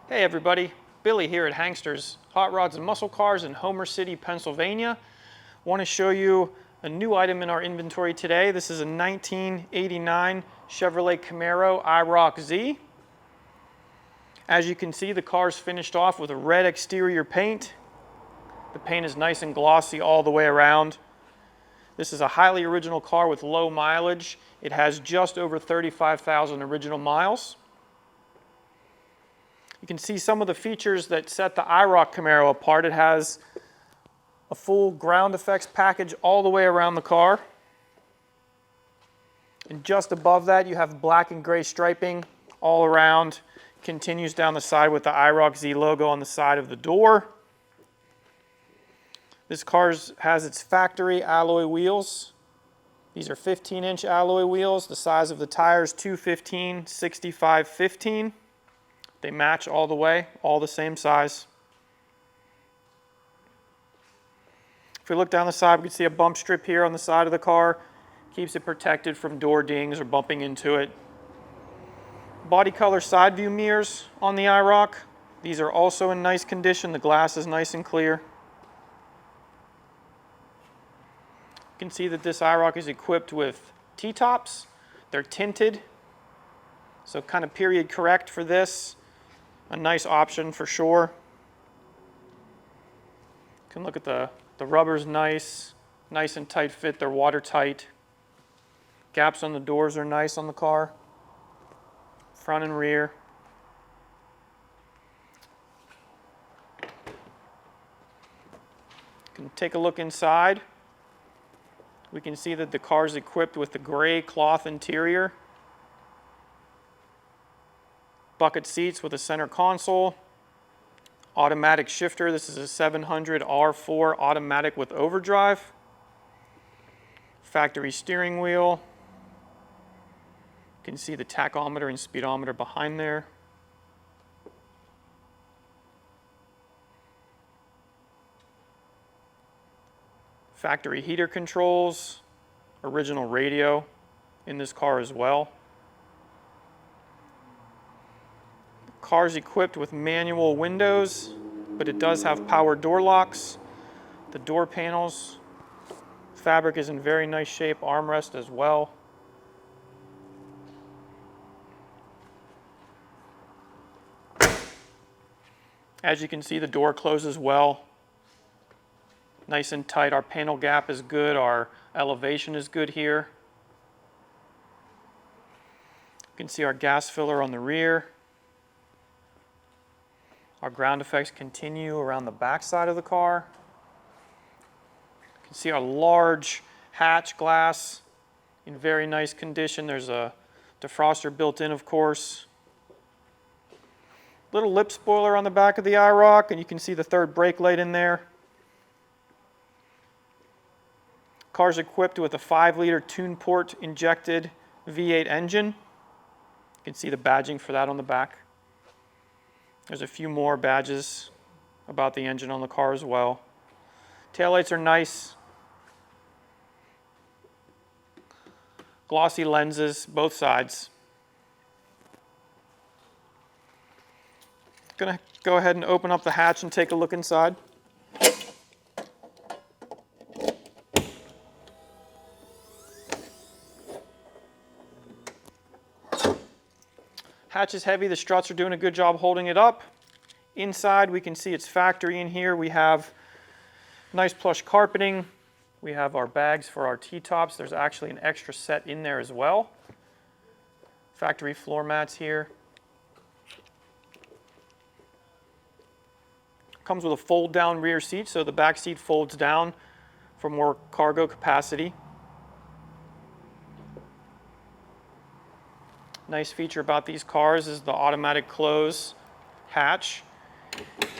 Hey everybody, Billy here at Hankster's Hot Rods and Muscle Cars in Homer City, Pennsylvania. Want to show you a new item in our inventory today. This is a 1989 Chevrolet Camaro Iroc-Z. As you can see, the car's finished off with a red exterior paint. The paint is nice and glossy all the way around. This is a highly original car with low mileage. It has just over 35,000 original miles. You can see some of the features that set the Iroc Camaro apart. It has a full ground effects package all the way around the car. And just above that, you have black and gray striping all around. Continues down the side with the Iroc-Z logo on the side of the door. This car has its factory alloy wheels. These are 15-inch alloy wheels. The size of the tires, 215, 65, 15. They match all the way, all the same size. If we look down the side, we can see a bump strip here on the side of the car. Keeps it protected from door dings or bumping into it. Body color side view mirrors on the Iroc. These are also in nice condition. The glass is nice and clear. You can see that this Iroc is equipped with T-tops. They're tinted, so kind of period correct for this. A nice option for sure. You can look at the rubber's nice and tight fit. They're watertight. Gaps on the doors are nice on the car, front and rear. You can take a look inside. We can see that the car is equipped with the gray cloth interior. Bucket seats with a center console, automatic shifter. This is a 700 R4 automatic with overdrive. Factory steering wheel. You can see the tachometer and speedometer behind there. Factory heater controls, original radio in this car as well. Car is equipped with manual windows, but it does have power door locks. The door panels, fabric is in very nice shape, armrest as well. As you can see, the door closes well, nice and tight. Our panel gap is good, our elevation is good here. You can see our gas filler on the rear. Our ground effects continue around the back side of the car. You can see our large hatch glass in very nice condition. There's a defroster built in, of course. Little lip spoiler on the back of the Iroc, and you can see the third brake light in there. Car's equipped with a 5-liter tune port injected V8 engine. You can see the badging for that on the back. There's a few more badges about the engine on the car as well. Taillights are nice. Glossy lenses, both sides. Gonna go ahead and open up the hatch and take a look inside. Hatch is heavy, the struts are doing a good job holding it up. Inside we can see it's factory in here. We have nice plush carpeting. We have our bags for our T-tops. There's actually an extra set in there as well. Factory floor mats here. Comes with a fold down rear seat, so the back seat folds down for more cargo capacity. Nice feature about these cars is the automatic close hatch.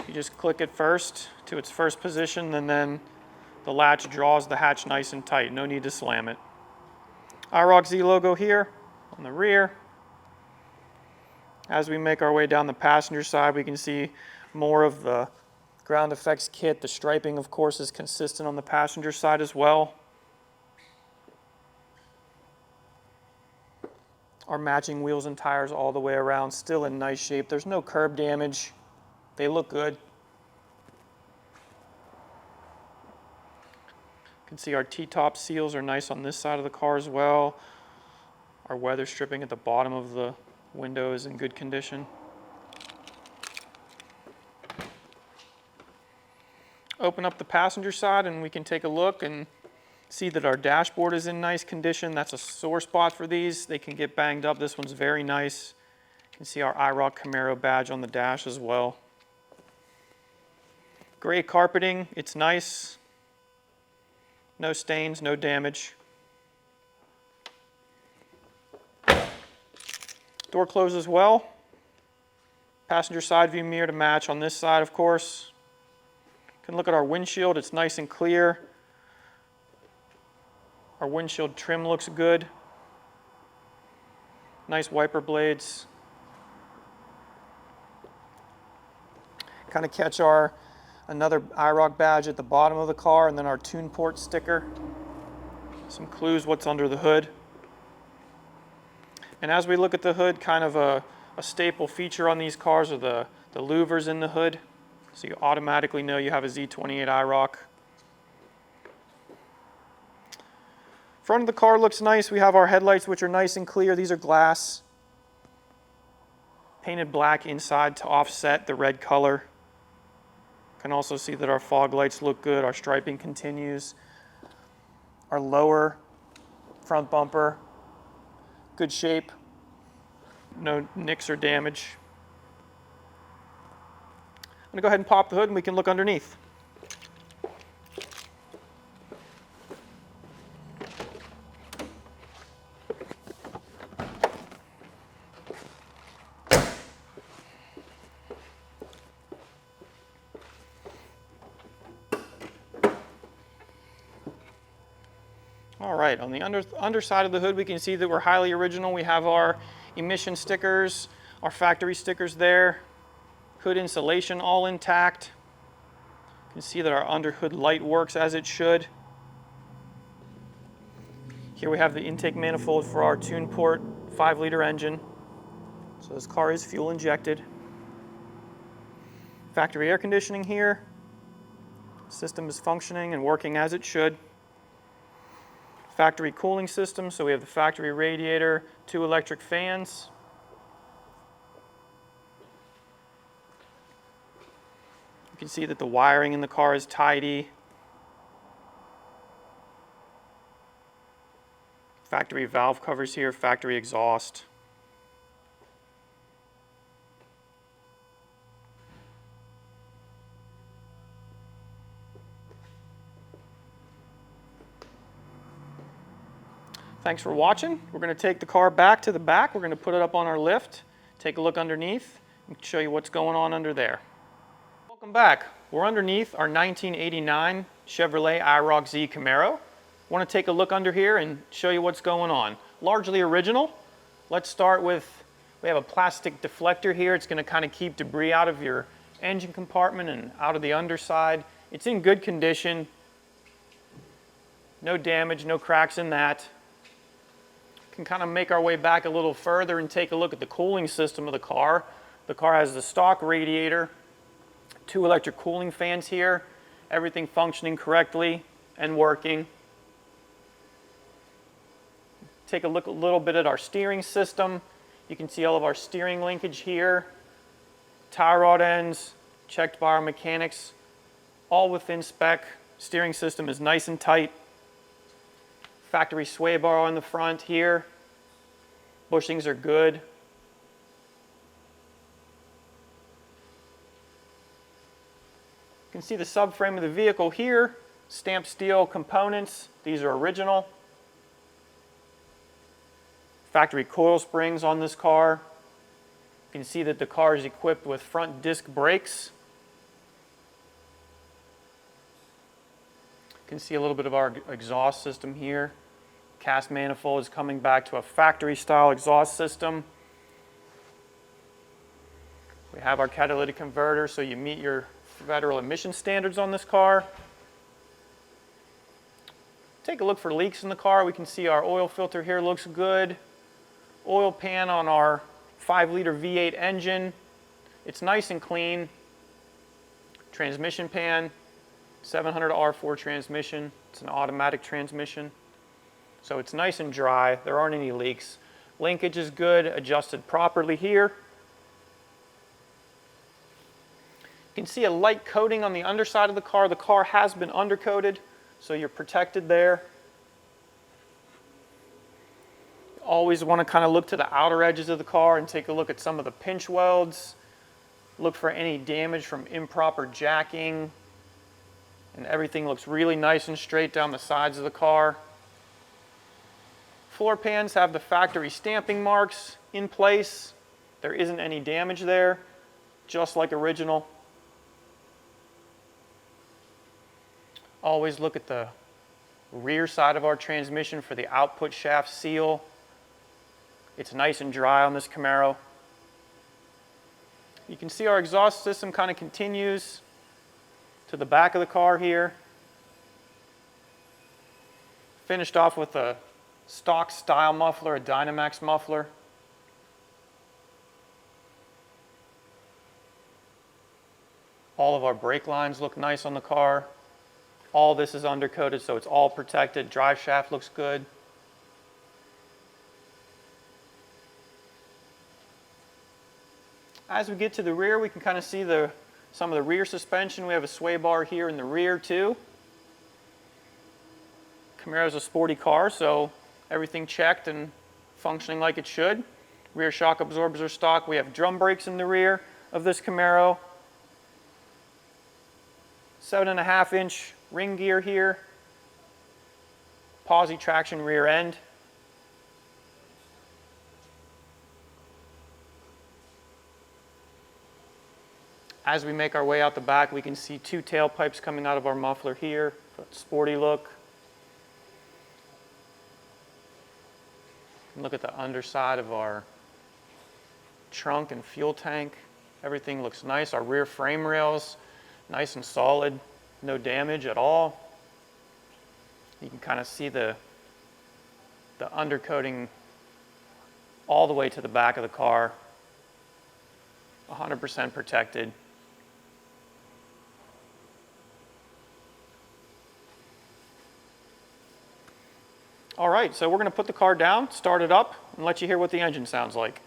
You just click it first to its first position, and then the latch draws the hatch nice and tight. No need to slam it. Iroc-Z logo here on the rear. As we make our way down the passenger side, we can see more of the ground effects kit. The striping, of course, is consistent on the passenger side as well. Our matching wheels and tires all the way around, still in nice shape. There's no curb damage They look good. You can see our T-top seals are nice on this side of the car as well. Our weather stripping at the bottom of the window is in good condition. Open up the passenger side and we can take a look and see that our dashboard is in nice condition. That's a sore spot for these. They can get banged up. This one's very nice. You can see our Iroc Camaro badge on the dash as well. Gray carpeting, it's nice. No stains, no damage. Door closes well. Passenger side view mirror to match on this side, of course. You can look at our windshield, it's nice and clear. Our windshield trim looks good. Nice wiper blades. Kind of catch another Iroc badge at the bottom of the car, and then our tune port sticker. Some clues what's under the hood. And as we look at the hood, kind of a staple feature on these cars are the louvers in the hood. So you automatically know you have a Z28 Iroc. Front of the car looks nice. We have our headlights, which are nice and clear. These are glass. Painted black inside to offset the red color. Can also see that our fog lights look good. Our striping continues. Our lower front bumper, good shape. No nicks or damage. I'm going to go ahead and pop the hood and we can look underneath. All right, on the underside of the hood, we can see that we're highly original. We have our emission stickers, our factory stickers there. Hood insulation all intact. You can see that our underhood light works as it should. Here we have the intake manifold for our tune port 5-liter engine. So this car is fuel injected. Factory air conditioning here. System is functioning and working as it should. Factory cooling system, so we have the factory radiator, 2 electric fans. You can see that the wiring in the car is tidy. Factory valve covers here, factory exhaust. Thanks for watching. We're going to take the car back to the back. We're going to put it up on our lift, take a look underneath, and show you what's going on under there. Welcome back. We're underneath our 1989 Chevrolet Iroc-Z Camaro. Want to take a look under here and show you what's going on. Largely original. Let's start with, we have a plastic deflector here. It's going to kind of keep debris out of your engine compartment and out of the underside. It's in good condition. No damage, no cracks in that. Can kind of make our way back a little further and take a look at the cooling system of the car. The car has the stock radiator, 2 electric cooling fans here, everything functioning correctly and working. Take a look a little bit at our steering system. You can see all of our steering linkage here, tie rod ends, checked by our mechanics, all within spec. Steering system is nice and tight. Factory sway bar on the front here. Bushings are good. You can see the subframe of the vehicle here. Stamped steel components. These are original. Factory coil springs on this car. You can see that the car is equipped with front disc brakes. You can see a little bit of our exhaust system here. Cast manifold is coming back to a factory style exhaust system. We have our catalytic converter, so you meet your federal emission standards on this car. Take a look for leaks in the car. We can see our oil filter here looks good. Oil pan on our 5-liter V8 engine. It's nice and clean. Transmission pan, 700 R4 transmission. It's an automatic transmission. So it's nice and dry. There aren't any leaks. Linkage is good, adjusted properly here. You can see a light coating on the underside of the car. The car has been undercoated, so you're protected there. Always want to kind of look to the outer edges of the car and take a look at some of the pinch welds. Look for any damage from improper jacking. And everything looks really nice and straight down the sides of the car. Floor pans have the factory stamping marks in place. There isn't any damage there, just like original. Always look at the rear side of our transmission for the output shaft seal. It's nice and dry on this Camaro. You can see our exhaust system kind of continues to the back of the car here. Finished off with a stock style muffler, a Dynamax muffler. All of our brake lines look nice on the car. All this is undercoated, so it's all protected. Drive shaft looks good. As we get to the rear, we can kind of see some of the rear suspension. We have a sway bar here in the rear too. Camaro's a sporty car, so everything checked and functioning like it should. Rear shock absorbers are stock. We have drum brakes in the rear of this Camaro. 7.5-inch ring gear here. POSI traction rear end. As we make our way out the back, we can see two tailpipes coming out of our muffler here. Sporty look. Look at the underside of our trunk and fuel tank. Everything looks nice. Our rear frame rails, nice and solid, no damage at all. You can kind of see the undercoating all the way to the back of the car. 100% protected. All right, so we're going to put the car down, start it up, and let you hear what the engine sounds like.